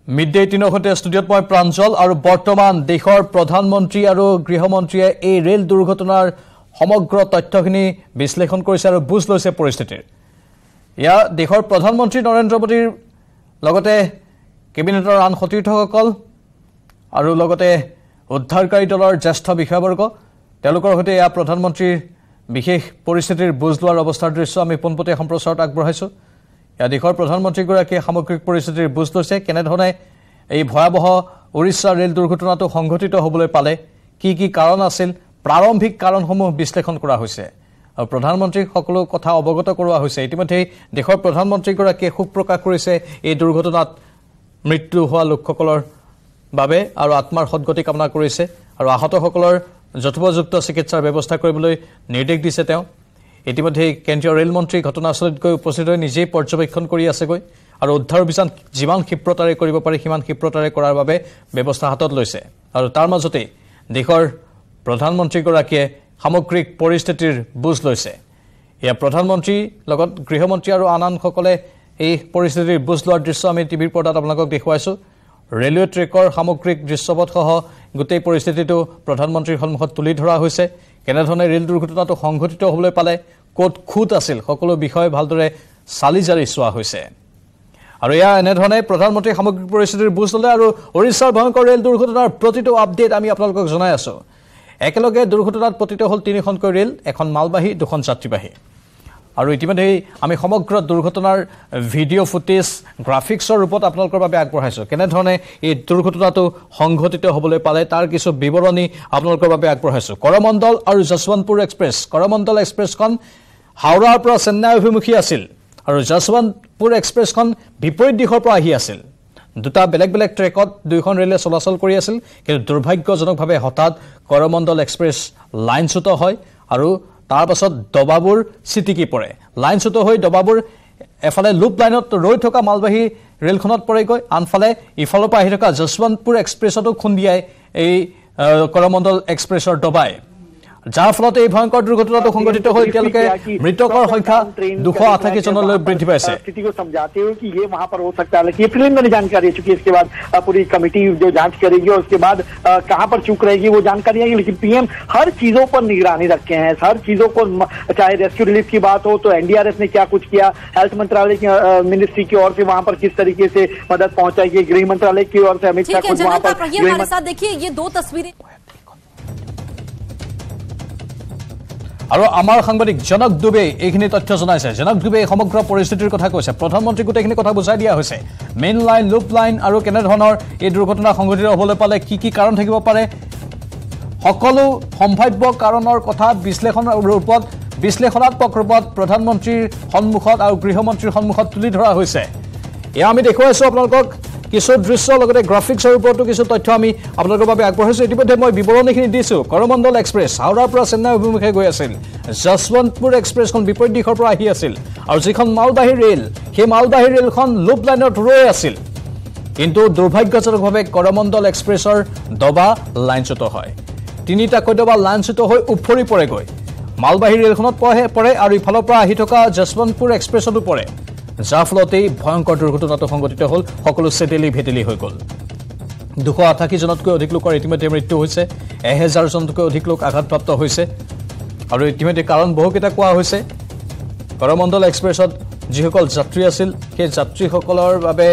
Midday 3 ঘণ্টা ষ্টুডিঅ'ত মই প্ৰাঞ্জল আৰু বৰ্তমান দেশৰ প্ৰধানমন্ত্ৰী আৰু গৃহমন্ত্ৰীয়ে এই ৰেল দুৰ্ঘটনাৰ সমগ্ৰ তথ্যখিনি বিশ্লেষণ কৰিছে আৰু বুজ লৈছে পৰিস্থিতিৰ ইয়া দেশৰ প্ৰধানমন্ত্ৰী নৰেন্দ্ৰ মোদীৰ লগতে কেবিনেটৰ আন সতীৰ্থসকল আৰু লগতে উদ্ধাৰকাৰী দলৰ জ্যেষ্ঠ বিষয়বৰ্গ তেওঁলোকৰ সৈতে ইয়া প্ৰধানমন্ত্ৰীৰ বিশেষ পৰিস্থিতিৰ বুজ লোৱাৰ অৱস্থাৰ দৃশ্য আমি পোনপটীয়া সম্প্ৰচাৰত আগবঢ়াইছো ইয়া দেশৰ প্ৰধানমন্ত্ৰীগৰাকীয়ে সামগ্ৰিক পৰিস্থিতিৰ বুজ লৈছে কেনেধৰণে এই ভয়াবহ উৰিষ্যা ৰেল দুৰ্ঘটনাটো সংঘটিত হ'বলৈ পালে কি কাৰণ আছিল প্ৰাৰম্ভিক কাৰণসমূহ বিশ্লেষণ কৰা হৈছে আৰু প্ৰধানমন্ত্ৰীক সকলো কথা অৱগত কৰোৱা হৈছে ইতিমধ্যে দেশৰ প্ৰধানমন্ত্ৰীগৰাকীয়ে শোক প্ৰকাশ কৰিছে এই দুৰ্ঘটনাত মৃত্যু হোৱা লোকসকলৰ বাবে আৰু আত্মাৰ সদ্গতি কামনা কৰিছে আৰু আহতসকলৰ যথোপযুক্ত চিকিৎসাৰ ব্যৱস্থা কৰিবলৈ নিৰ্দেশ দিছে তেওঁ ইতিমধ্যে কেন্দ্ৰীয় ৰেল মন্ত্ৰী ঘটনাস্থলীত গৈ উপস্থিত হৈ নিজেই পৰ্যবেক্ষণ কৰি আছেগৈ আৰু উদ্ধাৰ অভিযান যিমান ক্ষিপ্ৰতাৰে কৰিব পাৰি সিমান ক্ষিপ্ৰতাৰে কৰাৰ বাবে ব্যৱস্থা হাতত লৈছে আৰু তাৰ মাজতে দেশৰ প্ৰধানমন্ত্ৰীগৰাকীয়ে সামগ্ৰিক পৰিস্থিতিৰ বুজ লৈছে ইয়া প্ৰধানমন্ত্ৰী লগত গৃহমন্ত্ৰী আৰু আনসকলে এই পৰিস্থিতিৰ বুজ লোৱাৰ দৃশ্য আমি টিভিৰ পৰ্দাত আপোনালোকক দেখুৱাইছো ৰেলৱে ট্ৰেকৰ সামগ্ৰিক দৃশ্যপটসহ গোটেই পৰিস্থিতিটো প্ৰধানমন্ত্ৰীৰ সন্মুখত তুলি ধৰা হৈছে কেনেধৰণে ৰেল দুৰ্ঘটনাটো সংঘটিত হ'বলৈ পালে ক'ত খুঁত আছিল সকলো বিষয় ভালদৰে চালি জাৰি চোৱা হৈছে আৰু ইয়া এনেধৰণে প্ৰধানমন্ত্ৰীৰ সামগ্ৰিক পৰিস্থিতিৰ বুজ ল'লে আৰু উৰিষ্যাৰ ভয়ংকৰ ৰেল দুৰ্ঘটনাৰ প্ৰতিটো আপডেট আমি আপোনালোকক জনাই আছো একেলগে দুৰ্ঘটনাত পতিত হ'ল 3খনকৈ ৰেল এখন মালবাহী 2খন যাত্ৰীবাহী আৰু ইতিমধ্যে আমি সমগ্ৰ দুৰ্ঘটনাৰ ভিডিঅ' ফুটেজ গ্ৰাফিক্সৰ ৰূপত আপোনালোকৰ বাবে আগবঢ়াইছো কেনেধৰণে এই দুৰ্ঘটনাটো সংঘটিত হ'বলৈ পালে তাৰ কিছু বিৱৰণী আপোনালোকৰ বাবে আগবঢ়াইছো কৰমণ্ডল আৰু যশৱন্তপুৰ এক্সপ্ৰেছ কৰমণ্ডল এক্সপ্ৰেছখন হাওৰাৰ পৰা চেন্নাই অভিমুখী আছিল আৰু যশৱন্তপুৰ এক্সপ্ৰেছখন বিপৰীত দিশৰ পৰা আহি আছিল দুটা বেলেগ বেলেগ ট্ৰেকত দুইখন ৰেলে চলাচল কৰি আছিল কিন্তু দুৰ্ভাগ্যজনকভাৱে হঠাৎ কৰমণ্ডল এক্সপ্ৰেছ লাইনচ্যুত হয় আৰু তাৰ পাছত দবাবুৰ চিটিকি পৰে লাইনচ্যুত হৈ দবাবুৰ এফালে লুপ লাইনত ৰৈ থকা মালবাহী ৰেলখনত পৰেগৈ আনফালে ইফালৰ পৰা আহি থকা যশৱন্তপুৰ এক্সপ্ৰেছতো খুন্দিয়াই এই কৰমণ্ডল এক্সপ্ৰেছৰ দবাই যাৰ ফলত এই ভয়ংকৰ দুৰ্ঘটনাটো সংঘটিত হৈ তেওঁলোকে মৃতকৰ সংখ্যা 288 জনলৈ বৃদ্ধি পাইছে स्थिति को समझाते हुए कि ये वहां पर हो सकता है ये प्रिलिमिनरी जानकारी है चूंकि इसके बाद पूरी कमेटी जो जांच करेगी और उसके बाद कहां पर चूक रहेगी वो जानकारी आएगी लेकिन पीएम हर चीजों पर निगरानी रखे हैं हर चीजों को चाहे रेस्क्यू रिलीफ की बात हो तो एनडीआरएफ ने क्या कुछ किया हेल्थ मंत्रालय की मिनिस्ट्री की ओर से वहां पर किस तरीके से मदद पहुंचाई गई गृह मंत्रालय की ओर से अमित शाह खुद वहां पर हमारे साथ देखिए ये दो तस्वीरें আৰু আমাৰ সাংবাদিক জনক দুবে এইখিনি তথ্য জনাইছে জনক দুবে সমগ্ৰ পৰিস্থিতিৰ কথা কৈছে প্ৰধানমন্ত্ৰী গোটেইখিনি কথা বুজাই দিয়া হৈছে মেইন লাইন লুপ লাইন আৰু কেনেধৰণৰ এই দুৰ্ঘটনা সংঘটিত হ'বলৈ পালে কি কাৰণ থাকিব পাৰে সকলো সম্ভাৱ্য কাৰণৰ কথা বিশ্লেষণাত্মক ৰূপত প্ৰধানমন্ত্ৰীৰ সন্মুখত আৰু গৃহমন্ত্ৰীৰ সন্মুখত তুলি ধৰা হৈছে এয়া আমি দেখুৱাইছো আপোনালোকক কিছু দৃশ্য লগতে গ্ৰাফিক্সৰ ওপৰতো কিছু তথ্য আমি আপোনালোকৰ বাবে আগবঢ়াইছো ইতিমধ্যে মই বিৱৰণীখিনি দিছো কৰমণ্ডল এক্সপ্ৰেছ হাওৰাৰ পৰা চেন্নাই অভিমুখে গৈ আছিল যশৱন্তপুৰ এক্সপ্ৰেছখন বিপৰীত দিশৰ পৰা আহি আছিল আৰু যিখন মালবাহী ৰেল সেই মালবাহী ৰেলখন লুপ লাইনত ৰৈ আছিল কিন্তু দুৰ্ভাগ্যজনকভাৱে কৰমণ্ডল এক্সপ্ৰেছৰ দবা লাইনচ্যুত হয় তিনিটাকৈ দবা লাইনচ্যুত হৈ উফৰি পৰেগৈ মালবাহী ৰেলখনত পৰে আৰু ইফালৰ পৰা আহি থকা যশৱন্তপুৰ এক্সপ্ৰেছতো পৰে যাৰ ফলত এই ভয়ংকৰ দুৰ্ঘটনাটো সংঘটিত হ'ল সকলো চেটেলি ভেটেলি হৈ গ'ল 288 জনতকৈ অধিক লোকৰ ইতিমধ্যে মৃত্যু হৈছে 1000 জনতকৈ অধিক লোক আঘাতপ্ৰাপ্ত হৈছে আৰু ইতিমধ্যে কাৰণ বহুকেইটা কোৱা হৈছে কৰমণ্ডল এক্সপ্ৰেছত যিসকল যাত্ৰী আছিল সেই যাত্ৰীসকলৰ বাবে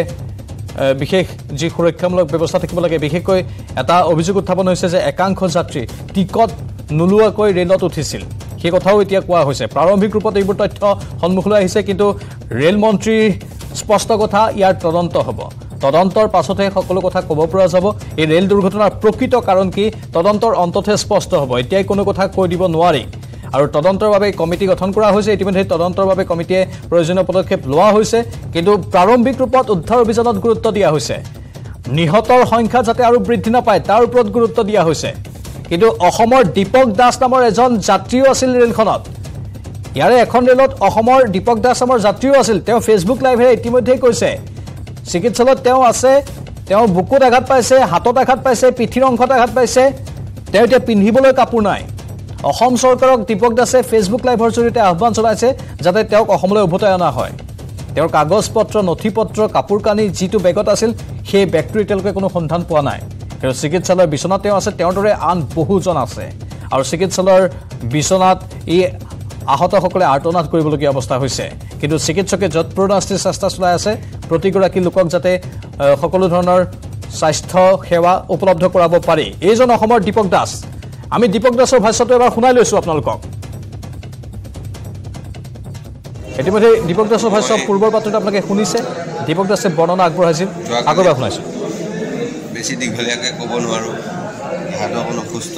বিশেষ যি সুৰক্ষামূলক ব্যৱস্থা থাকিব লাগে বিশেষকৈ এটা অভিযোগ উত্থাপন হৈছে যে একাংশ যাত্ৰী টিকট নোলোৱাকৈ ৰেলত উঠিছিল সেই কথাও এতিয়া কোৱা হৈছে প্ৰাৰম্ভিক ৰূপত এইবোৰ তথ্য সন্মুখলৈ আহিছে কিন্তু ৰেল মন্ত্ৰীৰ স্পষ্ট কথা ইয়াৰ তদন্ত হ'ব তদন্তৰ পাছতে সকলো কথা ক'ব পৰা যাব এই ৰেল দুৰ্ঘটনাৰ প্ৰকৃত কাৰণ কি তদন্তৰ অন্ততহে স্পষ্ট হ'ব এতিয়াই কোনো কথা কৈ দিব নোৱাৰি আৰু তদন্তৰ বাবে কমিটি গঠন কৰা হৈছে ইতিমধ্যে তদন্তৰ বাবে কমিটিয়ে প্ৰয়োজনীয় পদক্ষেপ লোৱা হৈছে কিন্তু প্ৰাৰম্ভিক ৰূপত উদ্ধাৰ অভিযানত গুৰুত্ব দিয়া হৈছে নিহতৰ সংখ্যা যাতে আৰু বৃদ্ধি নাপায় তাৰ ওপৰত গুৰুত্ব দিয়া হৈছে কিন্তু অসমৰ দীপক দাস নামৰ এজন যাত্ৰীও আছিল ৰেলখনত ইয়াৰে এখন ৰেলত অসমৰ দীপক দাস নামৰ যাত্ৰীও আছিল তেওঁ ফেচবুক লাইভেৰে ইতিমধ্যে কৈছে চিকিৎসালয়ত তেওঁ আছে তেওঁ বুকুত আঘাত পাইছে হাতত আঘাত পাইছে পিঠিৰ অংশত আঘাত পাইছে তেওঁ এতিয়া পিন্ধিবলৈ কাপোৰ নাই অসম চৰকাৰক দীপক দাসে ফেচবুক লাইভৰ জৰিয়তে আহ্বান জনাইছে যাতে তেওঁক অসমলৈ উভতাই অনা হয় তেওঁৰ কাগজ পত্ৰ নথি পত্ৰ কাপোৰ কানি যিটো বেগত আছিল সেই ব্যক্তিৰ এতিয়ালৈকে কোনো সন্ধান পোৱা নাই কিন্তু চিকিৎসালয়ৰ বিচনাত তেওঁ আছে তেওঁৰ দৰে আন বহুজন আছে আৰু চিকিৎসালয়ৰ বিচনাত এই আহতসকলে আৰ্তনাদ কৰিবলগীয়া অৱস্থা হৈছে কিন্তু চিকিৎসকে যৎপৰোনাস্তি চেষ্টা চলাই আছে প্ৰতিগৰাকী লোকক যাতে সকলো ধৰণৰ স্বাস্থ্য সেৱা উপলব্ধ কৰাব পাৰি এইজন অসমৰ দীপক দাস আমি দীপক দাসৰ ভাষ্যটো এবাৰ শুনাই লৈছো আপোনালোকক ইতিমধ্যে দীপক দাসৰ ভাষ্য পূৰ্বৰ পাত্ৰত আপোনালোকে শুনিছে দীপক দাসে বৰ্ণনা আগবঢ়াইছিল আগৰ এবাৰ শুনাইছো বেছি দীঘলীয়াকৈ ক'ব নোৱাৰোঁ হাত অকণ অসুস্থ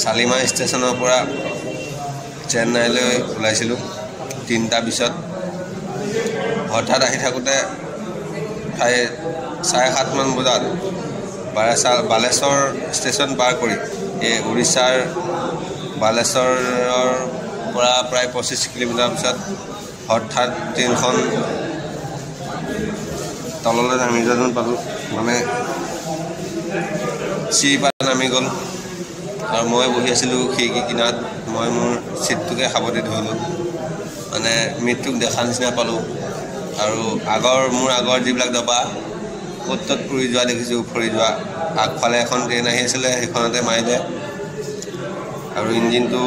শালিমাৰ ষ্টেচনৰ পৰা চেন্নাইলৈ ওলাইছিলোঁ 3টা পিছত হঠাৎ আহি থাকোঁতে প্ৰায় 7:30 বজাত বালেশ্বৰ ষ্টেচন পাৰ কৰি এই উৰিষ্যাৰ বালেশ্বৰৰ পৰা প্ৰায় 25 কিলোমিটাৰ পিছত হঠাৎ ট্ৰেইনখন তললৈ নামি যোৱা পালোঁ মানে চিৰিপাত নামি গ'ল আৰু মই বহি আছিলোঁ খিৰিকী কিনাৰত মই মোৰ চিটটোকে সাৱটি ধৰিলোঁ মানে মৃত্যুক দেখা নিচিনা পালোঁ আৰু মোৰ আগৰ যিবিলাক ডবা ক'ত উৰি যোৱা দেখিছোঁ উফৰি যোৱা আগফালে এখন ট্ৰেইন আহি আছিলে সেইখনতে মাৰিলে আৰু ইঞ্জিনটো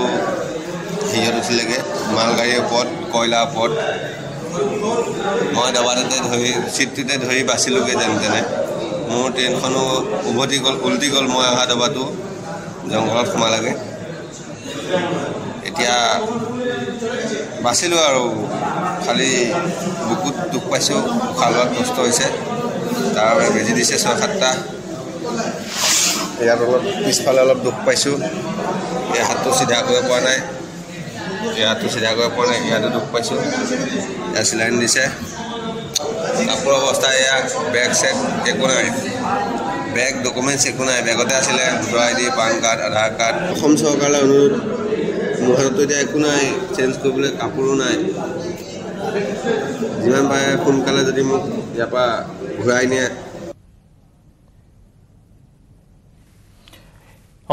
হেৰিয়ত উঠিলেগৈ মালগাড়ীৰ ওপৰত কয়লাৰ ওপৰত মই ডবাটোতে ধৰি চিটটোতে ধৰি বাচিলোগৈ যেনে তেনে মোৰ ট্ৰেইনখনো উলটি গ'ল মই অহা ডবাটো জংঘলত সোমালেগৈ এতিয়া বাচিলোঁ আৰু খালি বুকুত দুখ পাইছোঁ উশাহ লোৱাত কষ্ট হৈছে তাৰ বাবে বেজি দিছে 6-7টা ইয়াত অলপ পিছফালে অলপ দুখ পাইছোঁ এই হাতটো চিধা কৰিব পৰা নাই ইয়াতো দুখ পাইছোঁ ইয়াত চিলাইন দিছে কাপোৰৰ অৱস্থা এয়া বেগ চেগ একো নাই বেগ ডকুমেণ্টছ একো নাই বেগতে আছিলে ভোটাৰ ID পান কাৰ্ড আধাৰ কাৰ্ড অসম চৰকাৰলৈ অনুৰোধ মোৰ হাততো এতিয়া একো নাই চেঞ্জ কৰিবলৈ কাপোৰো নাই যিমান পাৰে সোনকালে যদি মোক ইয়াৰ পৰা ঘূৰাই নিয়ে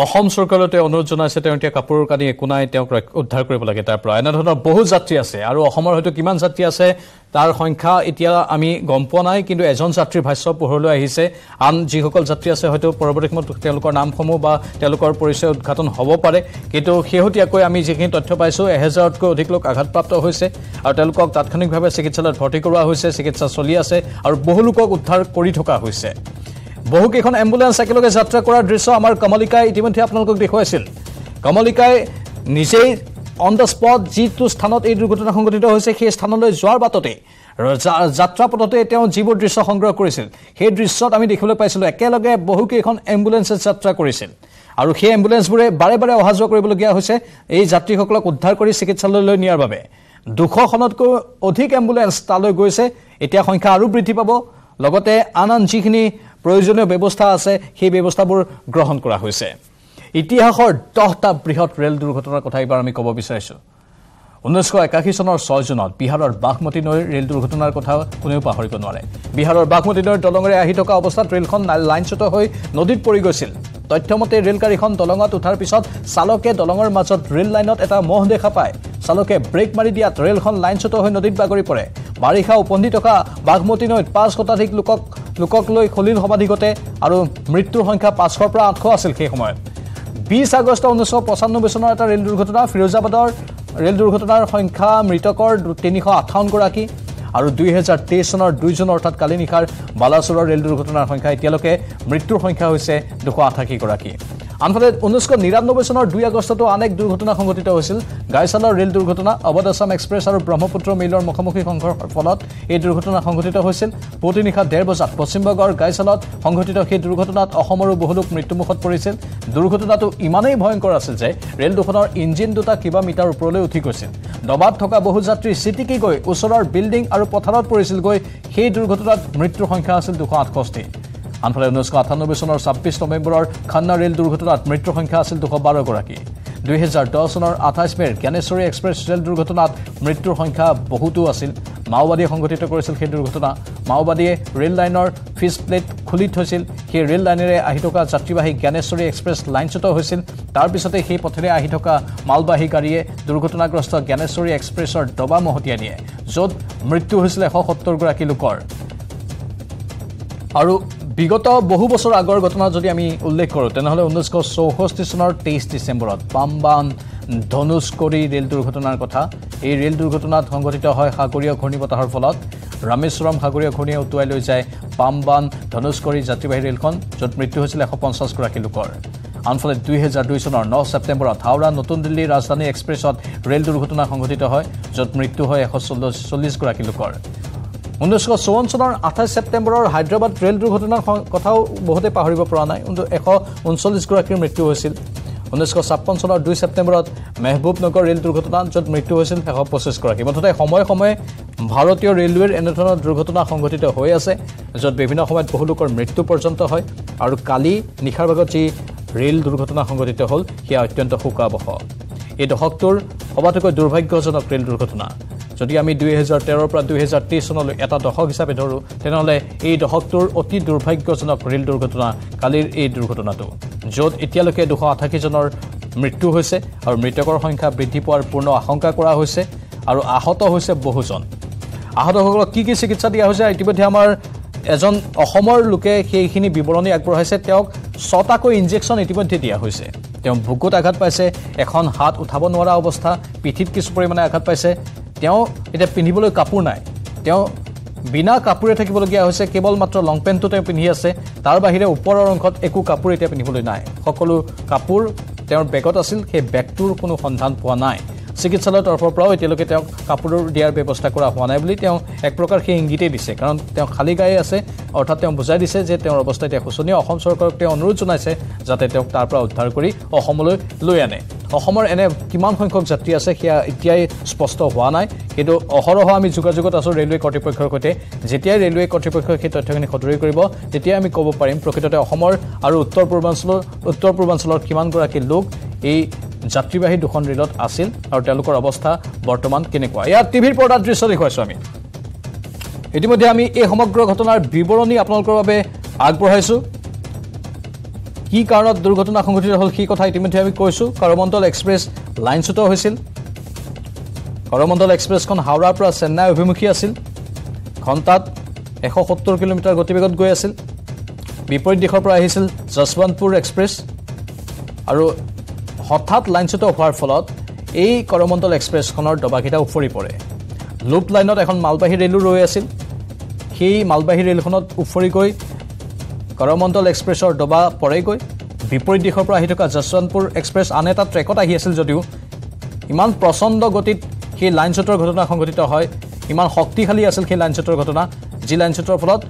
অসম চৰকাৰলৈ অনুৰোধ জনাইছে তেওঁ এতিয়া কাপোৰ কানি একো নাই তেওঁক উদ্ধাৰ কৰিব লাগে তাৰ পৰা এনেধৰণৰ বহু যাত্ৰী আছে আৰু অসমৰ হয়তো কিমান যাত্ৰী আছে তাৰ সংখ্যা এতিয়া আমি গম পোৱা নাই কিন্তু এজন যাত্ৰীৰ ভাষ্য পোহৰলৈ আহিছে আন যিসকল যাত্ৰী আছে হয়তো পৰৱৰ্তী সময়ত তেওঁলোকৰ নামসমূহ বা তেওঁলোকৰ পৰিচয় উদ্ঘাটন হ'ব পাৰে কিন্তু শেহতীয়াকৈ আমি যিখিনি তথ্য পাইছোঁ 1000তকৈ অধিক লোক আঘাতপ্ৰাপ্ত হৈছে আৰু তেওঁলোকক তাৎক্ষণিকভাৱে চিকিৎসালয়ত ভৰ্তি কৰোৱা হৈছে চিকিৎসা চলি আছে আৰু বহু লোকক উদ্ধাৰ কৰি থকা হৈছে বহুকেইখন এম্বুলেন্স একেলগে যাত্ৰা কৰাৰ দৃশ্য আমাৰ কমলিকাই ইতিমধ্যে আপোনালোকক দেখুৱাইছিল কমলিকাই নিজেই অন দ্য স্পট যিটো স্থানত এই দুৰ্ঘটনা সংঘটিত হৈছে সেই স্থানলৈ যোৱাৰ বাটতে যাত্ৰা পথতে তেওঁ যিবোৰ দৃশ্য সংগ্ৰহ কৰিছিল সেই দৃশ্যত আমি দেখিবলৈ পাইছিলোঁ একেলগে বহুকেইখন এম্বুলেন্সে যাত্ৰা কৰিছিল আৰু সেই এম্বুলেন্সবোৰে বাৰে বাৰে অহা যোৱা কৰিবলগীয়া হৈছে এই যাত্ৰীসকলক উদ্ধাৰ কৰি চিকিৎসালয়লৈ নিয়াৰ বাবে 200খনতকৈ অধিক এম্বুলেন্স তালৈ গৈছে এতিয়া সংখ্যা আৰু বৃদ্ধি পাব লগতে আন যিখিনি প্ৰয়োজনীয় ব্যৱস্থা আছে সেই ব্যৱস্থাবোৰ গ্ৰহণ কৰা হৈছে ইতিহাসৰ 10টা বৃহৎ ৰেল দুৰ্ঘটনাৰ কথা এবাৰ আমি ক'ব বিচাৰিছোঁ 1981 চনৰ 6 জুনত বিহাৰৰ বাগমতী নৈৰ ৰেল দুৰ্ঘটনাৰ কথা কোনেও পাহৰিব নোৱাৰে বিহাৰৰ বাগমতী নৈৰ দলঙৰে আহি থকা অৱস্থাত ৰেলখন লাইনচ্যুত হৈ নদীত পৰি গৈছিল তথ্যমতে ৰেলগাড়ীখন দলঙত উঠাৰ পিছত চালকে দলঙৰ মাজত ৰেল লাইনত এটা মহ দেখা পায় চালকে ব্ৰেক মাৰি দিয়াত ৰেলখন লাইনচ্যুত হৈ নদীত বাগৰি পৰে বাৰিষা উপন্ধি থকা বাগমতী নৈত 5 শতাধিক লোকক লৈ খলিল সমাধি ঘটে আৰু মৃত্যুৰ সংখ্যা 500ৰ পৰা 800 আছিল সেই সময়ত 20 আগষ্ট 1995 চনৰ এটা ৰেল দুৰ্ঘটনা ফিৰোজাবাদৰ ৰেল দুৰ্ঘটনাৰ সংখ্যা মৃতকৰ 358 গৰাকী আৰু 2023 চনৰ 2 জুন অৰ্থাৎ কালি নিশাৰ বালাসোৰৰ ৰেল দুৰ্ঘটনাৰ সংখ্যা এতিয়ালৈকে মৃত্যুৰ সংখ্যা হৈছে 288 গৰাকী আনফালে 1999 চনৰ 2 আগষ্টতো অনেক দুৰ্ঘটনা সংঘটিত হৈছিল গাইছালৰ ৰেল দুৰ্ঘটনা অৱধ আছাম এক্সপ্ৰেছ আৰু ব্ৰহ্মপুত্ৰ মেইলৰ মুখামুখি সংঘৰ্ষৰ ফলত এই দুৰ্ঘটনা সংঘটিত হৈছিল পুৱতি নিশা 1:30 বজাত পশ্চিমবংগৰ গাইছালত সংঘটিত সেই দুৰ্ঘটনাত অসমৰো বহু লোক মৃত্যুমুখত পৰিছিল দুৰ্ঘটনাটো ইমানেই ভয়ংকৰ আছিল যে ৰেল দুখনৰ ইঞ্জিন দুটা কিবা মিটাৰ ওপৰলৈ উঠি গৈছিল ডবাত থকা বহু যাত্ৰী চিটিকি গৈ ওচৰৰ বিল্ডিং আৰু পথাৰত পৰিছিল গৈ সেই দুৰ্ঘটনাত মৃত্যুৰ সংখ্যা আছিল 268 আনফালে 1998 চনৰ 26 নৱেম্বৰৰ খান্না ৰেল দুৰ্ঘটনাত মৃত্যুৰ সংখ্যা আছিল 212 গৰাকী 2010 চনৰ 28 মেৰ জ্ঞানেশ্বৰী এক্সপ্ৰেছ ৰেল দুৰ্ঘটনাত মৃত্যুৰ সংখ্যা বহুতো আছিল মাওবাদীয়ে সংঘটিত কৰিছিল সেই দুৰ্ঘটনা মাওবাদীয়ে ৰেল লাইনৰ ফিছ প্লেট খুলি থৈছিল সেই ৰেল লাইনেৰে আহি থকা যাত্ৰীবাহী জ্ঞানেশ্বৰী এক্সপ্ৰেছ লাইনচ্যুত হৈছিল তাৰ পিছতে সেই পথেৰে আহি থকা মালবাহী গাড়ীয়ে দুৰ্ঘটনাগ্ৰস্ত জ্ঞানেশ্বৰী এক্সপ্ৰেছৰ ডবা মহতিয়াই নিয়ে য'ত মৃত্যু হৈছিল 170 গৰাকী লোকৰ আৰু বিগত বহু বছৰ আগৰ ঘটনা যদি আমি উল্লেখ কৰোঁ তেনেহ'লে 1964 চনৰ 23 ডিচেম্বৰত পাম্বান ধনুষ্কৰী ৰেল দুৰ্ঘটনাৰ কথা। এই ৰেল দুৰ্ঘটনাত সংঘটিত হয় সাগৰীয় ঘূৰ্ণীবতাহৰ ফলত। ৰামেশ্বৰম সাগৰীয় ঘূৰ্ণীয়ে উটুৱাই লৈ যায় পাম্বান ধনুষ্কৰী যাত্ৰীবাহী ৰেলখন, য'ত মৃত্যু হৈছিল 150 গৰাকী লোকৰ। আনফালে 2002 চনৰ 9 ছেপ্টেম্বৰত হাওৰা নতুন দিল্লীৰ ৰাজধানী এক্সপ্ৰেছত ৰেল দুৰ্ঘটনা সংঘটিত হয়, য'ত মৃত্যু হয় 140 গৰাকী লোকৰ। 1954 চনৰ 28 ছেপ্টেম্বৰৰ হায়দৰাবাদ ৰেল দুৰ্ঘটনাৰ কথাও বহুতে পাহৰিব পৰা নাই, কিন্তু 139 গৰাকীৰ মৃত্যু হৈছিল। 1956 চনৰ 2 ছেপ্টেম্বৰত মেহবুবনগৰ ৰেল দুৰ্ঘটনা, য'ত মৃত্যু হৈছিল 125 গৰাকী। মুঠতে সময়ে সময়ে ভাৰতীয় ৰেলৱেৰ এনেধৰণৰ দুৰ্ঘটনা সংঘটিত হৈ আছে, য'ত বিভিন্ন সময়ত বহু লোকৰ মৃত্যু পৰ্যন্ত হয়। আৰু কালি নিশাৰ ভাগত যি ৰেল দুৰ্ঘটনা সংঘটিত হ'ল সেয়া অত্যন্ত শোকাবহ। এই দশকটোৰ সবাতোকৈ দুৰ্ভাগ্যজনক ৰেল দুৰ্ঘটনা। যদি আমি 2013 পৰা 2030 চনলৈ এটা দশক হিচাপে ধৰোঁ, তেনেহ'লে এই দশকটোৰ অতি দুৰ্ভাগ্যজনক ৰেল দুৰ্ঘটনা কালিৰ এই দুৰ্ঘটনাটো, য'ত এতিয়ালৈকে 288 জনৰ মৃত্যু হৈছে আৰু মৃতকৰ সংখ্যা বৃদ্ধি পোৱাৰ পূৰ্ণ আশংকা কৰা হৈছে আৰু আহত হৈছে বহুজন। আহতসকলক কি চিকিৎসা দিয়া হৈছে ইতিমধ্যে আমাৰ এজন অসমৰ লোকে সেইখিনি বিৱৰণী আগবঢ়াইছে। তেওঁক 6টাকৈ ইনজেকশ্যন ইতিমধ্যে দিয়া হৈছে। তেওঁ বুকুত আঘাত পাইছে, এখন হাত উঠাব নোৱাৰা অৱস্থা, পিঠিত কিছু পৰিমাণে আঘাত পাইছে। তেওঁ এতিয়া পিন্ধিবলৈ কাপোৰ নাই, তেওঁ বিনা কাপোৰে থাকিবলগীয়া হৈছে, কেৱল মাত্ৰ লং পেণ্টটো তেওঁ পিন্ধি আছে। তাৰ বাহিৰে ওপৰৰ অংশত একো কাপোৰ এতিয়া পিন্ধিবলৈ নাই। সকলো কাপোৰ তেওঁৰ বেগত আছিল, সেই বেগটোৰ কোনো সন্ধান পোৱা নাই। চিকিৎসালয়ৰ তৰফৰ পৰাও এতিয়ালৈকে তেওঁক কাপোৰ দিয়াৰ ব্যৱস্থা কৰা হোৱা নাই বুলি তেওঁ এক প্ৰকাৰ সেই ইংগিতেই দিছে, কাৰণ তেওঁ খালী গায়ে আছে। অৰ্থাৎ তেওঁ বুজাই দিছে যে তেওঁৰ অৱস্থা এতিয়া শোচনীয়। অসম চৰকাৰক তেওঁ অনুৰোধ জনাইছে যাতে তেওঁক তাৰ পৰা উদ্ধাৰ কৰি অসমলৈ লৈ আনে। অসমৰ এনে কিমান সংখ্যক যাত্ৰী আছে সেয়া এতিয়াই স্পষ্ট হোৱা নাই, কিন্তু অহৰহ আমি যোগাযোগত আছোঁ ৰেলৱে কৰ্তৃপক্ষৰ সৈতে। যেতিয়াই ৰেলৱে কৰ্তৃপক্ষই সেই তথ্যখিনি সদৰি কৰিব, তেতিয়াই আমি ক'ব পাৰিম প্ৰকৃততে অসমৰ আৰু উত্তৰ পূৰ্বাঞ্চলৰ কিমানগৰাকী লোক এই যাত্ৰীবাহী দুখন ৰেলত আছিল আৰু তেওঁলোকৰ অৱস্থা বৰ্তমান কেনেকুৱা। ইয়াত টিভিৰ পৰ্দাত দৃশ্য দেখুৱাইছোঁ আমি। ইতিমধ্যে আমি এই সমগ্ৰ ঘটনাৰ বিৱৰণী আপোনালোকৰ বাবে আগবঢ়াইছোঁ। কি কাৰণত দুৰ্ঘটনা সংঘটিত হ'ল সেই কথা ইতিমধ্যে আমি কৈছোঁ। কৰমণ্ডল এক্সপ্ৰেছ লাইনচ্যুত হৈছিল। কৰমণ্ডল এক্সপ্ৰেছখন হাওৰাৰ পৰা চেন্নাই অভিমুখী আছিল। ঘণ্টাত 170 কিলোমিটাৰ গতিবেগত গৈ আছিল। বিপৰীত দিশৰ পৰা আহিছিল যশৱন্তপুৰ এক্সপ্ৰেছ আৰু হঠাৎ লাইনচ্যুত হোৱাৰ ফলত এই কৰমণ্ডল এক্সপ্ৰেছখনৰ ডবাকেইটা উফৰি পৰে। লুপ লাইনত এখন মালবাহী ৰেলো ৰৈ আছিল। সেই মালবাহী ৰেলখনত উফৰি গৈ কৰমণ্ডল এক্সপ্ৰেছৰ ডবা পৰেগৈ। বিপৰীত দিশৰ পৰা আহি থকা যশৱন্তপুৰ এক্সপ্ৰেছ আন এটা ট্ৰেকত আহি আছিল যদিও ইমান প্ৰচণ্ড গতিত সেই লাইনচ্যুতৰ ঘটনা সংঘটিত হয়, ইমান শক্তিশালী আছিল সেই লাইনচ্যুতৰ ঘটনা, যি লাইনচ্যুতৰ ফলত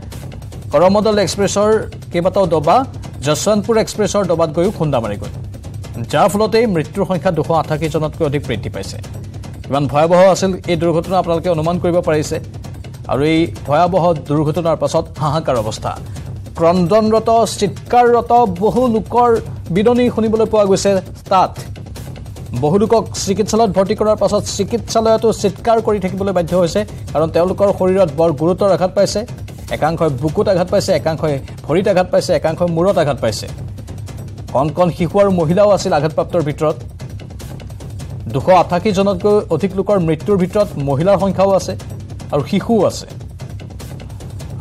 কৰমণ্ডল এক্সপ্ৰেছৰ কেইবাটাও ডবা যশৱন্তপুৰ এক্সপ্ৰেছৰ ডবাত গৈও খুন্দা মাৰি গ'ল, যাৰ ফলতেই মৃত্যুৰ সংখ্যা 288 জনতকৈ অধিক বৃদ্ধি পাইছে। ইমান ভয়াৱহ আছিল এই দুৰ্ঘটনা আপোনালোকে অনুমান কৰিব পাৰিছে। আৰু এই ভয়াৱহ দুৰ্ঘটনাৰ পাছত হাহাকাৰ অৱস্থা, ক্ৰন্দনৰত চিৎকাৰৰত বহু লোকৰ বিননি শুনিবলৈ পোৱা গৈছে। তাত বহু লোকক চিকিৎসালয়ত ভৰ্তি কৰাৰ পাছত চিকিৎসালয়তো চিৎকাৰ কৰি থাকিবলৈ বাধ্য হৈছে, কাৰণ তেওঁলোকৰ শৰীৰত বৰ গুৰুতৰ আঘাত পাইছে। একাংশই বুকুত আঘাত পাইছে, একাংশই ভৰিত আঘাত পাইছে, একাংশই মূৰত আঘাত পাইছে। কণ কণ শিশু আৰু মহিলাও আছিল আঘাতপ্ৰাপ্তৰ ভিতৰত। 288 জনতকৈ অধিক লোকৰ মৃত্যুৰ ভিতৰত মহিলাৰ সংখ্যাও আছে আৰু শিশুও আছে।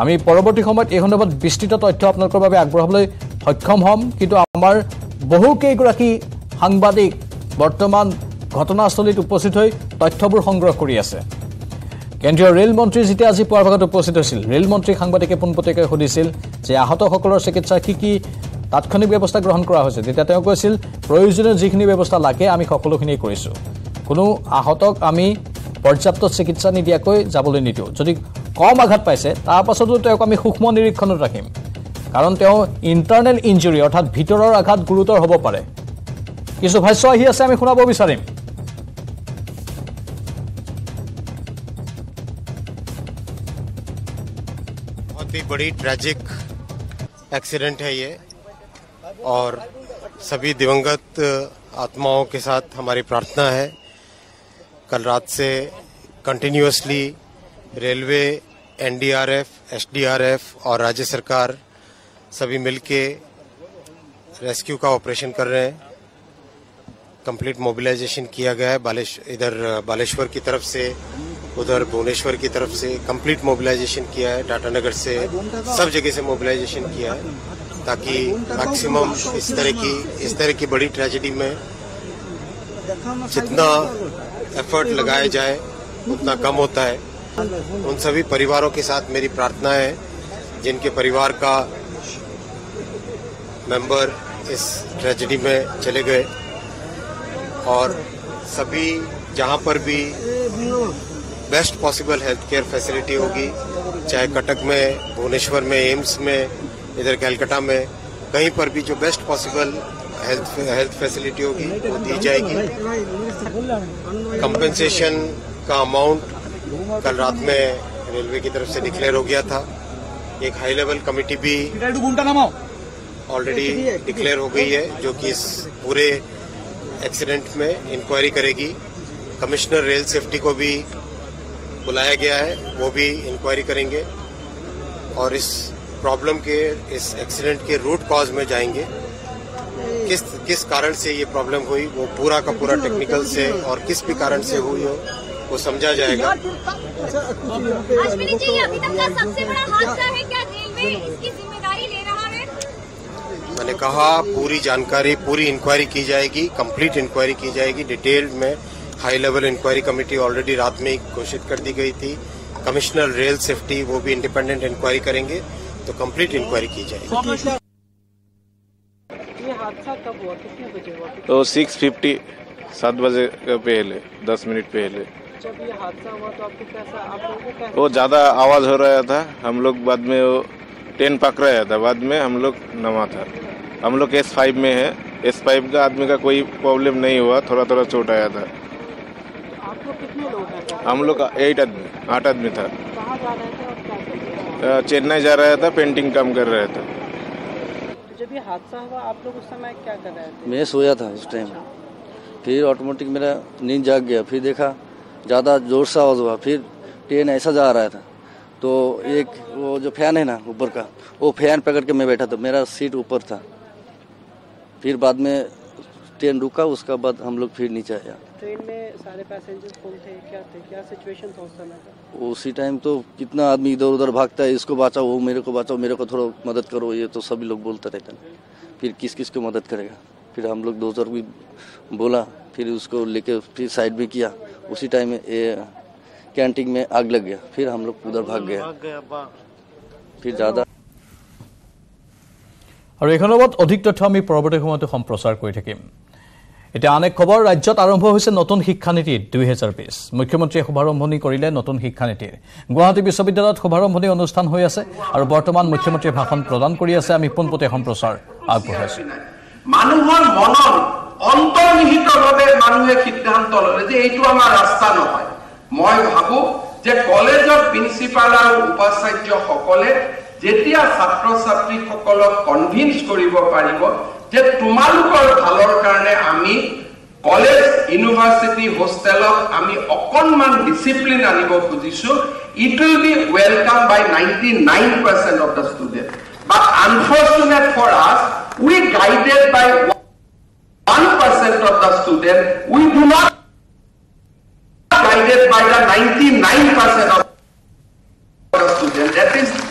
আমি পৰৱৰ্তী সময়ত এই সন্দৰ্ভত বিস্তৃত তথ্য আপোনালোকৰ বাবে আগবঢ়াবলৈ সক্ষম হ'ম, কিন্তু আমাৰ বহুকেইগৰাকী সাংবাদিক বৰ্তমান ঘটনাস্থলীত উপস্থিত হৈ তথ্যবোৰ সংগ্ৰহ কৰি আছে। কেন্দ্ৰীয় ৰেল মন্ত্ৰী যেতিয়া আজি পুৱাৰ ভাগত উপস্থিত হৈছিল, ৰেল মন্ত্ৰীক সাংবাদিকে পোনপটীয়াকৈ সুধিছিল যে আহতসকলৰ চিকিৎসাৰ কি তাৎক্ষণিক ব্যৱস্থা গ্ৰহণ কৰা হৈছে। তেতিয়া তেওঁ কৈছিল প্ৰয়োজনীয় যিখিনি ব্যৱস্থা লাগে আমি সকলোখিনি কৰিছোঁ, কোনো আহতক আমি পৰ্যাপ্ত চিকিৎসা নিদিয়াকৈ যাবলৈ নিদিওঁ। যদি কম আঘাত পাইছে তাৰ পাছতো তেওঁক আমি সূক্ষ্ম নিৰীক্ষণত ৰাখিম, কাৰণ তেওঁ ইণ্টাৰনেল ইঞ্জুৰি অৰ্থাৎ ভিতৰৰ আঘাত গুৰুতৰ হ'ব পাৰে। কিছু ভাষ্য আহি আছে, আমি শুনাব বিচাৰিম। बहुत ही बड़ी ट्रैजिक एक्सीडेंट है ये, और सभी दिवंगत आत्माओं के साथ हमारी प्रार्थना है। कल रात से कंटिन्यूअसली रेलवे, एनडीआरएफ, एसडीआरएफ और राज्य सरकार सभी मिलके रेस्क्यू का ऑपरेशन कर रहे हैं। कंप्लीट मोबिलाइजेशन किया गया है। इधर बालेश्वर की तरफ से उधर भुवनेश्वर की तरफ से कंप्लीट मोबिलाइजेशन किया है, टाटानगर से सब जगह से मोबिलाइजेशन किया है, ताकि मैक्सिमम इस तरह की बड़ी ट्रेजेडी में जितना एफर्ट लगाया जाए उतना कम होता है। उन सभी परिवारों के साथ मेरी प्रार्थना है जिनके परिवार का मेंबर इस ट्रेजेडी में चले गए, और सभी जहां पर भी best possible health care facility होगी, चाहे कटक में, भुवनेश्वर में, एम्स में, इधर कलकत्ता में, कहीं पर भी जो बेस्ट पॉसिबल हेल्थ फैसिलिटी होगी वो दी जाएगी। कंपेंसेशन का अमाउंट कल रात में रेलवे की तरफ से डिक्लेयर हो गया था। एक हाई लेवल कमेटी भी ऑलरेडी डिक्लेयर हो गई है जो कि इस पूरे एक्सीडेंट में इंक्वायरी करेगी। कमिश्नर रेल सेफ्टी को भी बुलाया गया है, वो भी इंक्वायरी करेंगे और इस प्रॉब्लम के, इस एक्सीडेंट के रूट कॉज में जाएंगे। किस कारण से ये प्रॉब्लम हुई वो पूरा का पूरा टेक्निकल से और किस भी कारण से हुई हो वो समझा जाएगा। अश्विनी जी, अभी तक का सबसे बड़ा हादसा है, क्या रेलवे इसकी जिम्मेदारी ले रहा है? मैंने कहा पूरी जानकारी, पूरी इंक्वायरी की जाएगी, कंप्लीट इंक्वायरी की जाएगी डिटेल्ड में। High level inquiry committee already रात में ही घोषित कर दी गई थी। कमिश्नर रेल सेफ्टी वो भी इंडिपेंडेंट इंक्वायरी करेंगे, तो कंप्लीट इंक्वायरी की जाएगी। ये हादसा कब हुआ, कितने बजे हुआ? तो 6:50 7 बजे पहले, 10 मिनट पहले जब ये हादसा हुआ तो आपको कैसा, आप लोगों को कैसा? वो ज़्यादा आवाज़ हो रहा था, हम लोग बाद में वो ट्रेन पकड़ रहा था, बाद में हम लोग नमा था। हम लोग S5 में है, S5 का आदमी का कोई प्रॉब्लम नहीं हुआ, थोड़ा थोड़ा चोट आया था। आप लोग कितने लोग हैं? हम लोग 8 आदमी था। कहाँ जा रहे थे और क्या कर रहे थे? चेन्नई जा रहा था, पेंटिंग काम कर रहा था। तो जब ये हादसा हुआ आप लोग उस समय क्या कर रहे थे? मैं सोया था उस टाइम, फिर ऑटोमेटिक मेरा नींद जाग गया, फिर देखा ज़्यादा जोर से आवाज़ हुआ, फिर ट्रेन ऐसा जा रहा था तो एक वो जो फैन है ना ऊपर का, वो फैन पकड़ के मैं बैठा था, मेरा सीट ऊपर था। फिर बाद में ट्रेन रुका, उसका बाद हम लोग फिर नीचे आया। ट्रेन में सारे पैसेंजर्स कौन थे, क्या सिचुएशन था उस समय? उसी टाइम तो कितना आदमी इधर उधर भागता है, इसको बचाओ, वो मेरे को बचाओ, मेरे को थोड़ा मदद करो, ये तो सभी लोग बोलते रहते हैं। फिर किस किस को मदद करेगा, फिर हम लोग 2 भी बोला, फिर उसको लेके फिर साइड में किया। उसी टाइम में कैंटीन में आग लग गया, फिर हम लोग उधर भाग गया, फिर ज़्यादा। और এই খবৰত অধিক তথ্য আমি পৰৱৰ্তী সময়তে সম্প্ৰচাৰ কৰি থাকিম। এতিয়া আন এক খবৰ, ৰাজ্যত আৰম্ভ হৈছে নতুন শিক্ষানীতি 2020। মুখ্যমন্ত্ৰীয়ে শুভাৰম্ভণি কৰিলে নতুন শিক্ষানীতিৰ। গুৱাহাটী বিশ্ববিদ্যালয়ত শুভাৰম্ভণি অনুষ্ঠান হৈ আছে আৰু বৰ্তমান মুখ্যমন্ত্ৰীয়ে ভাষণ প্ৰদান কৰি আছে। আমি পোনপটীয়া সম্প্ৰচাৰ আগবঢ়াইছো। মানুহৰ মনত অন্তৰ্নিহিতভাৱে মানুহে সিদ্ধান্ত ললে যে এইটো আমাৰ ৰাস্তা নহয়। মই ভাবো যে কলেজৰ প্ৰিন্সিপাল আৰু উপাচাৰ্যসকলে যেতিয়া ছাত্ৰ ছাত্ৰীসকলক কনভিন্স কৰিব পাৰিব যে তোমালোকৰ ভালৰ কাৰণে আমি কলেজ ইউনিভাৰ্চিটি হোষ্টেলত আমি অকণমান ডিসিপ্লিন আনিব খুজিছো, it will be welcome by 99% of the student. But unfortunate for us, we guided by 1% of the student, we do not guided by the 99% of the student.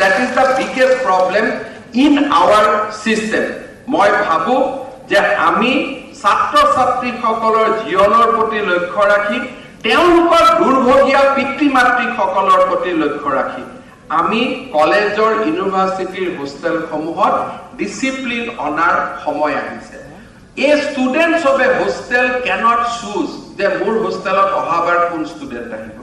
That is the biggest problem in our system. মই ভাবো যে আমি ছাত্ৰ ছাত্ৰীসকলৰ জীৱনৰ প্ৰতি লক্ষ্য ৰাখি, তেওঁলোকৰ দুৰ্ভগীয়া পিতৃ মাতৃসকলৰ প্ৰতি লক্ষ্য ৰাখি আমি কলেজৰ ইউনিভাৰ্চিটিৰ হোষ্টেলসমূহত ডিসিপ্লিন অনাৰ সময় আহিছে। এই students of A hostel cannot choose যে মোৰ হোষ্টেলত অহাবাৰ কোন ষ্টুডেণ্ট আহিব।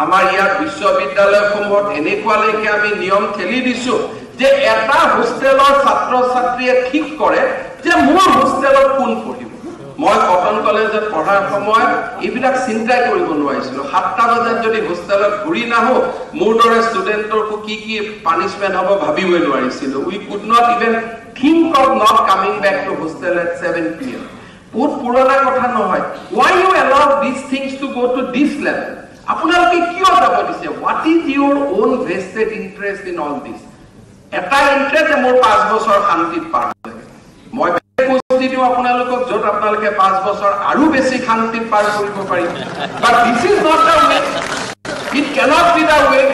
আমাৰ ইয়াত বিশ্ববিদ্যালয়সমূহত এনেকুৱালৈকে আমি নিয়ম ঠেলি দিছো যে এটা হোষ্টেলৰ ছাত্ৰ ছাত্ৰীয়ে ঠিক কৰে যে মোৰ হোষ্টেলত কোন পঢ়িব। মই কটন কলেজত পঢ়াৰ সময়ত এইবিলাক চিন্তাই কৰিব নোৱাৰিছিলো। 7টা বজাত যদি হোষ্টেলত ঘূৰি নাহো, মোৰ দৰে ষ্টুডেণ্টৰ কি কি পানিশমেণ্ট হ'ব ভাবিবই নোৱাৰিছিলো। We could not even think of not coming back to hostel at 7 p.m. বহুত পুৰণা কথা নহয়। Why you allow these things to go to this level? আপোনালোকে কিয় যাব দিছে? What is your own vested interest in all this? এটা interest মোৰ 5 বছৰ শান্তিত পাৰ লাগে। মই দিও আপোনালোকক য'ত আপোনালোকে 5 বছৰ আৰু বেছি শান্তিত পাৰ কৰিব পাৰিব। But this is not the way. It cannot be the way.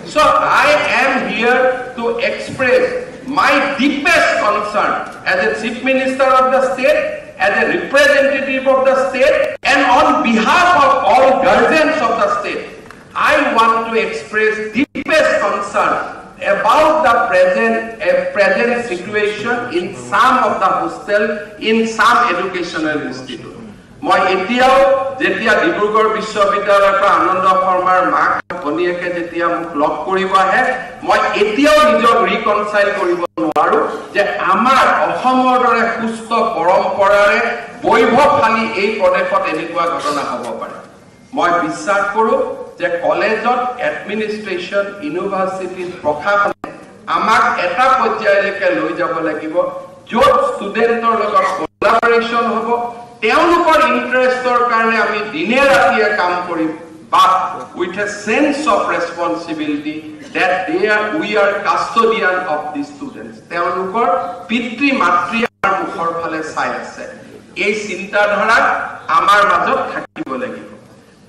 So I am here to express my deepest concern as a Chief Minister of the state, as a representative of the state, and on behalf of all guardians of the state, I want to express deepest concern about the present situation in some of the hostel, in some educational institute. মই এতিয়াও যেতিয়া ডিব্ৰুগড় বিশ্ববিদ্যালয়ৰ পৰা আনন্দ শৰ্মাৰ মাক ভনীয়েকে যেতিয়া মোক লগ কৰিব আহে মই এতিয়াও নিজক ৰিকনসাইল কৰিব নোৱাৰো যে আমাৰ অসমৰ দৰে সুস্থ পৰম্পৰাৰে বৈভৱশালী এই প্ৰদেশত এনেকুৱা ঘটনা হ'ব পাৰে মই বিশ্বাস কৰো যে কলেজত এডমিনিষ্ট্ৰেশ্যন ইউনিভাৰ্চিটি প্ৰশাসনে আমাক এটা পৰ্যায়লৈকে লৈ যাব লাগিব য'ত ষ্টুডেণ্টৰ লগত কোলাবৰেশ্যন হ'ব তেওঁলোকৰ ইন্টাৰেষ্টৰ কাৰণে আমি দিনে ৰাতিয়ে কাম কৰিম but with a sense of responsibility that we are custodian of these students তেওঁলোকৰ পিতৃ মাতৃ আমাৰ মুখৰ ফালে চাই আছে এই চিন্তাধাৰা আমাৰ মাজত থাকিব লাগিব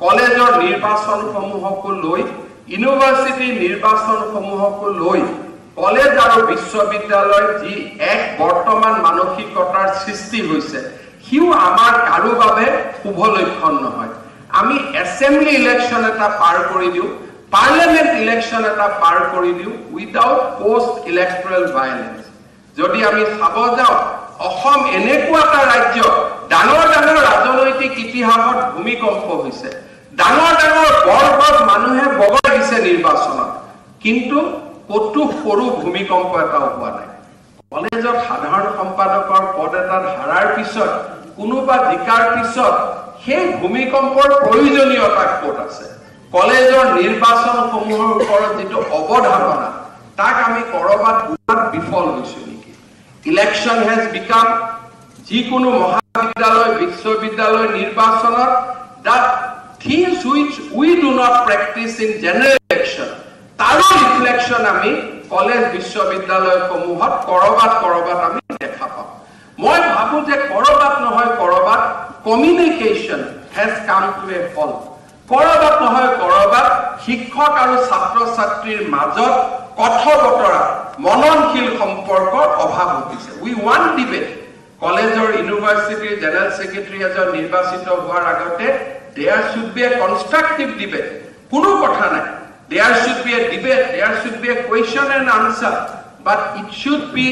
কলেজৰ নিৰ্বাচনসমূহকো লৈ ইউনিভাৰ্চিটি নিৰ্বাচনসমূহকো লৈ কলেজ আৰু বিশ্ববিদ্যালয় যি এক বৰ্তমান মানসিকতাৰ সৃষ্টি হৈছে হিউ আমাৰ কাৰো বাবে শুভ লক্ষণ নহয় আমি এসেম্বলি ইলেকশন এটা পাৰ কৰি দিও পাৰ্লিয়ামেন্ট ইলেকশন এটা পাৰ কৰি দিও উইদাউট পোস্ট ইলেক্টৰেল ভায়োলেন্স যদি আমি চাব যাও অসম এনেকুৱা এটা ৰাজ্য ডাঙৰ ডাঙৰ ৰাজনৈতিক ইতিহাসত ভূমিকম্প হৈছে ডাঙৰ ডাঙৰ বৰ্বৰ মানুহে বগাই দিছে নিৰ্বাচনত কিন্তু কতো সৰু ভূমিকম্প এটা হোৱা নাই কলেজৰ সাধাৰণ সম্পাদকৰ পদ এটা হাৰাৰ পিছত কোনোবা জিকাৰ পিছত সেই ভূমিকম্পৰ প্ৰয়োজনীয়তা ক'ত আছে কলেজৰ নিৰ্বাচনসমূহৰ ওপৰত যেটো অৱধাৰণা তাক আমি কৰবাত বুজাত বিফল হৈছো নেকি ইলেকশন হেজ বিকাম যিকোনো মহাবিদ্যালয় বিশ্ববিদ্যালয় নিৰ্বাচনত that things which we do not practice in general election তাৰো ৰিফ্লেকশন আমি কলেজ বিশ্ববিদ্যালয় সমূহত কৰবাত আমি দেখা পাওঁ মই ভাবো যে কৰবাত নহয় কৰবাত communication has come to a halt কৰবাত নহয় কৰবাত শিক্ষক আৰু ছাত্ৰ ছাত্ৰীৰ মাজত কথোপকথন মননশীল সম্পৰ্কৰ অভাৱ হৈছে we want debate কলেজৰ ইউনিভাৰ্চিটিৰ জেনাৰেল সেক্ৰেটাৰী এজন নিৰ্বাচিত হোৱাৰ আগতে there should be a constructive debate কোনো কথা নাই there should be a debate there should be a question and answer but it should be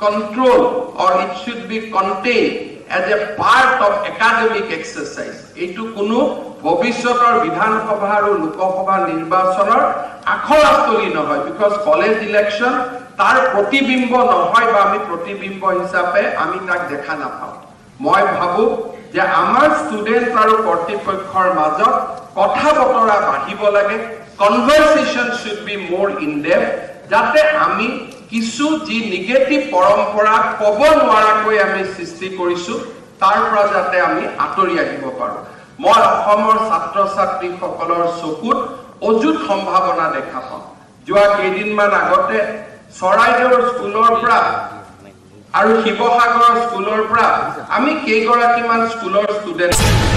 controlled or it should be contained as a part of academic exercise etu kono bhavishotor vidhan sabha aru lokasabha nirbashonar akhorastoli nohoy because college election tar protibimbo nohoy ba ami protibimbo hisabe ami tak dekha na pao moi bhabu je amar student aru kortipokkhor majot kotha botora bahibo lage conversation should be more in depth jate ami কিছু G negative পৰম্পৰা কব নোৱাৰাকৈ আমি সৃষ্টি কৰিছো তাৰ পৰা যাতে আমি আতৰি আহিব পাৰো মই অসমৰ ছাত্ৰ ছাত্ৰী সকলৰ চকুত অযুত সম্ভাৱনা দেখা পাওঁ যোৱা কেইদিনমান আগতে চৰাইদেউৰ স্কুলৰ পৰা আৰু শিৱসাগৰৰ স্কুলৰ পৰা আমি কেইগৰাকীমান স্কুলৰ ষ্টুডেন্ট